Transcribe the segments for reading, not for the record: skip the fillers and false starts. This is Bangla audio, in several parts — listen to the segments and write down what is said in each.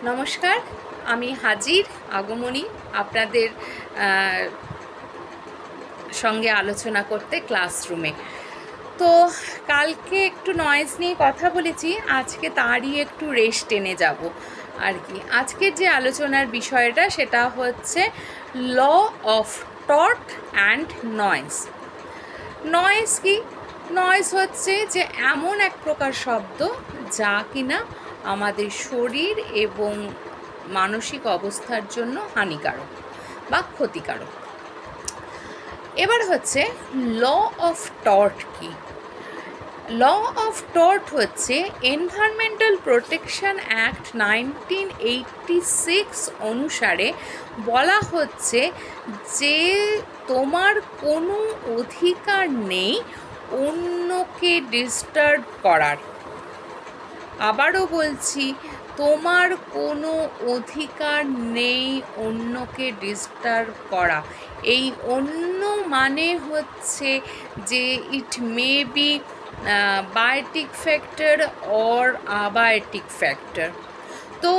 নমস্কার, আমি হাজির আগমনী আপনাদের সঙ্গে আলোচনা করতে ক্লাসরুমে। তো কালকে একটু নয়েজ নিয়ে কথা বলেছি, আজকে তারই একটু রেস্ট টেনে যাব আর কি। আজকের যে আলোচনার বিষয়টা সেটা হচ্ছে ল অফ টট অ্যান্ড নয়েজ। নয়েজ কি? নয়েজ হচ্ছে যে এমন এক প্রকার শব্দ যা কিনা আমাদের শরীর এবং মানসিক অবস্থার জন্য হানিকারক বা ক্ষতিকারক। এবার হচ্ছে ল অফ টট কি? ল অফ টট হচ্ছে এনভায়রনমেন্টাল প্রোটেকশন অ্যাক্ট 1986 অনুসারে বলা হচ্ছে যে তোমার কোনো অধিকার নেই অন্যকে ডিস্টার্ব করার। আবারও বলছি, তোমার কোনো অধিকার নেই অন্যকে ডিস্টার্ব করা। এই অন্য মানে হচ্ছে যে it may be biotic factor or abiotic factor. তো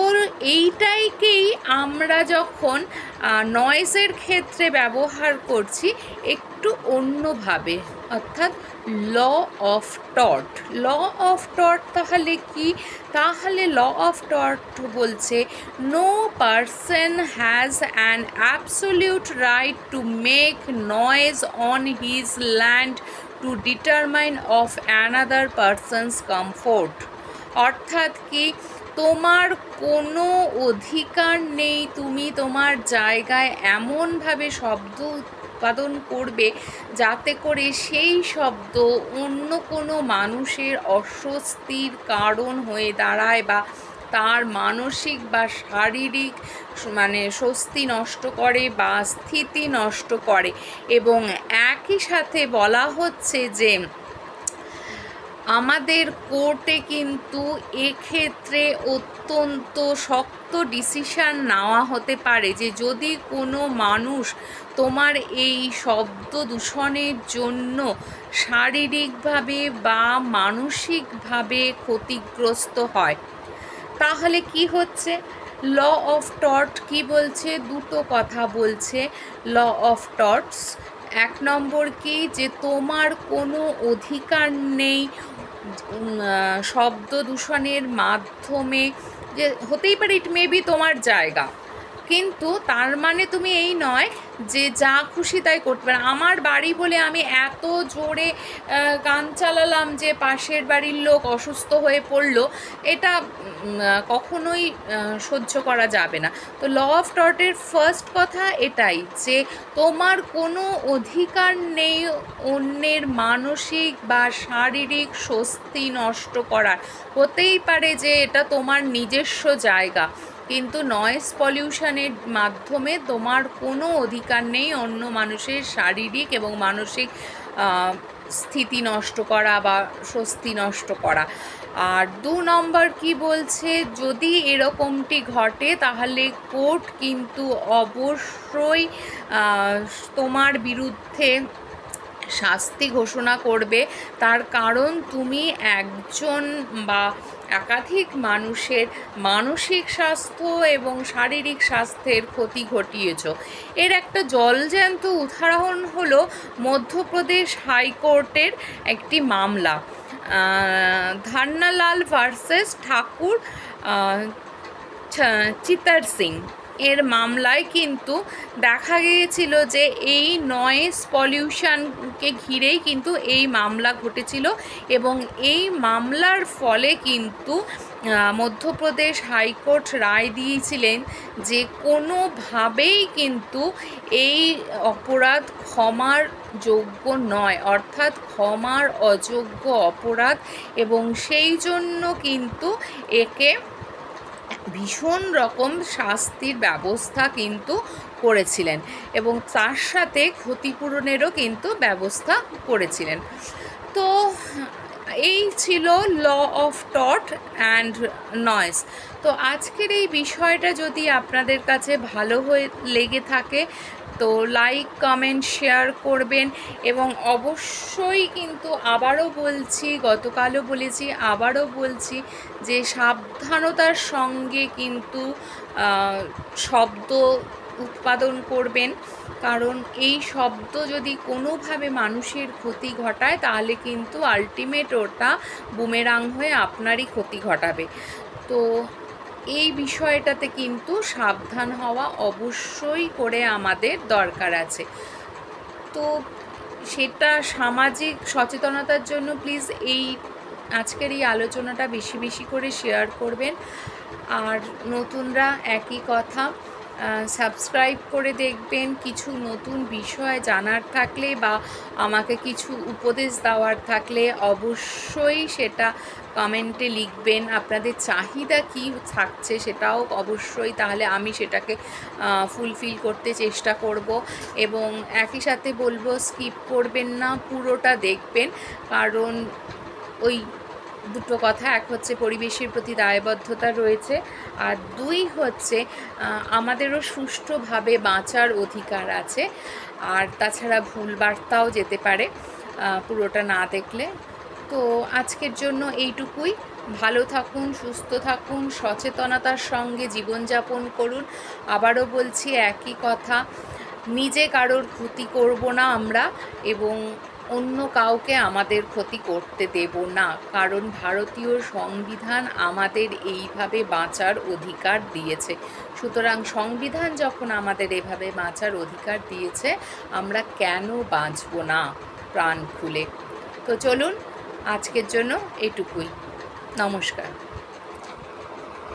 এইটাইকেই আমরা যখন নয়েজের ক্ষেত্রে ব্যবহার করছি একটু অন্যভাবে, অর্থাৎ ল অফ টট। ল অফ টট তাহলে কি? তাহলে ল অফ টট বলছে no person has an absolute right to make noise on his land to determine of another person's comfort. অর্থাৎ কি, তোমার কোনো অধিকার নেই তুমি তোমার জায়গায় এমনভাবে শব্দ উৎপাদন করবে যাতে করে সেই শব্দ অন্য কোনো মানুষের অস্বস্তির কারণ হয়ে দাঁড়ায় বা তার মানসিক বা শারীরিক স্বস্তি নষ্ট করে বা স্থিতি নষ্ট করে। এবং একই সাথে বলা হচ্ছে যে আমাদের কোর্টে কিন্তু এক্ষেত্রে অত্যন্ত শক্ত ডিসিশান নেওয়া হতে পারে যে যদি কোনো মানুষ তোমার এই শব্দ দূষণের জন্য শারীরিকভাবে বা মানসিকভাবে ক্ষতিগ্রস্ত হয়, তাহলে কি হচ্ছে? ল অফ টট কি বলছে? দুটো কথা বলছে ল অফ টটস। এক নম্বর কি, যে তোমার কোনো অধিকার নেই শব্দ দূষণের মাধ্যমে, যে হতেই পারে ইট মে বি তোমার জায়গা, কিন্তু তার মানে তুমি এই নয় যে যা খুশি তাই করতে পারে। আমার বাড়ি বলে আমি এত জোরে গান চালালাম যে পাশের বাড়ির লোক অসুস্থ হয়ে পড়লো, এটা কখনোই সহ্য করা যাবে না। তো ল অফ টটের ফার্স্ট কথা এটাই যে তোমার কোনো অধিকার নেই অন্যের মানসিক বা শারীরিক স্বস্তি নষ্ট করার। হতেই পারে যে এটা তোমার নিজস্ব জায়গা, কিন্তু নয়েজ পলিউশনের মাধ্যমে তোমার কোনো অধিকার নেই অন্য মানুষের শারীরিক এবং মানসিক স্থিতি নষ্ট করা বা স্বস্তি নষ্ট করা। আর দু নম্বর কি বলছে, যদি এরকমটি ঘটে তাহলে কোর্ট কিন্তু অবশ্যই তোমার বিরুদ্ধে শাস্তি ঘোষণা করবে। তার কারণ তুমি একজন বা একাধিক মানুষের মানসিক স্বাস্থ্য এবং শারীরিক স্বাস্থ্যের ক্ষতি ঘটিয়েছ। এর একটা জলজ্যান্ত উদাহরণ হলো মধ্যপ্রদেশ হাইকোর্টের একটি মামলা, ধান্নালাল ভার্সেস ঠাকুর চিতার সিং এর মামলায় কিন্তু দেখা গিয়েছিল যে এই নয়েজ পলিউশনকে ঘিরেই কিন্তু এই মামলা ঘটেছিল। এবং এই মামলার ফলে কিন্তু মধ্যপ্রদেশ হাইকোর্ট রায় দিয়েছিলেন যে কোনোভাবেই কিন্তু এই অপরাধ ক্ষমার যোগ্য নয়, অর্থাৎ ক্ষমার অযোগ্য অপরাধ। এবং সেই জন্য কিন্তু একে ভীষণ রকম শাস্তির ব্যবস্থা কিন্তু করেছিলেন এবং তার সাথে ক্ষতিপূরণেরও কিন্তু ব্যবস্থা করেছিলেন। তো এই ছিল ল অফ টট অ্যান্ড নয়েজ। তো আজকের এই বিষয়টা যদি আপনাদের কাছে ভালো হয়ে লেগে থাকে তো লাইক কমেন্ট শেয়ার করবেন এবং অবশ্যই কিন্তু আবারও বলছি, গতকালও বলেছি আবারও বলছি যে সাবধানতার সঙ্গে কিন্তু শব্দ উৎপাদন করবেন, কারণ এই শব্দ যদি কোনোভাবে মানুষের ক্ষতি ঘটায় তাহলে কিন্তু আলটিমেট ওটা বুমেরাং হয়ে আপনারই ক্ষতি ঘটাবে। তো এই বিষয়টাতে কিন্তু সাবধান হওয়া অবশ্যই করে আমাদের দরকার আছে। তো সেটা সামাজিক সচেতনতার জন্য প্লিজ এই আজকের এই আলোচনাটা বেশি বেশি করে শেয়ার করবেন। আর নতুনরা একই কথা, সাবস্ক্রাইব করে দেখবেন। কিছু নতুন বিষয় জানার থাকলে বা আমাকে কিছু উপদেশ দেওয়ার থাকলে অবশ্যই সেটা কমেন্টে লিখবেন। আপনাদের চাহিদা কী থাকছে সেটাও অবশ্যই, তাহলে আমি সেটাকে ফুলফিল করতে চেষ্টা করব। এবং একই সাথে বলবো স্কিপ করবেন না, পুরোটা দেখবেন। কারণ ওই দুটো কথা, এক হচ্ছে পরিবেশের প্রতি দায়বদ্ধতা রয়েছে, আর দুই হচ্ছে আমাদেরও সুষ্ঠুভাবে বাঁচার অধিকার আছে। আর তাছাড়া ভুল বার্তাও যেতে পারে পুরোটা না দেখলে। তো আজকের জন্য এইটুকুই। ভালো থাকুন, সুস্থ থাকুন, সচেতনতার সঙ্গে জীবনযাপন করুন। আবারও বলছি একই কথা, নিজে কারোর ক্ষতি করব না আমরা, এবং অন্য কাউকে আমাদের ক্ষতি করতে দেব না। কারণ ভারতীয় সংবিধান আমাদের এইভাবে বাঁচার অধিকার দিয়েছে। সুতরাং সংবিধান যখন আমাদের এভাবে বাঁচার অধিকার দিয়েছে, আমরা কেন বাঁচব না প্রাণ খুলে। তো চলুন, আজকের জন্য এটুকুই। নমস্কার।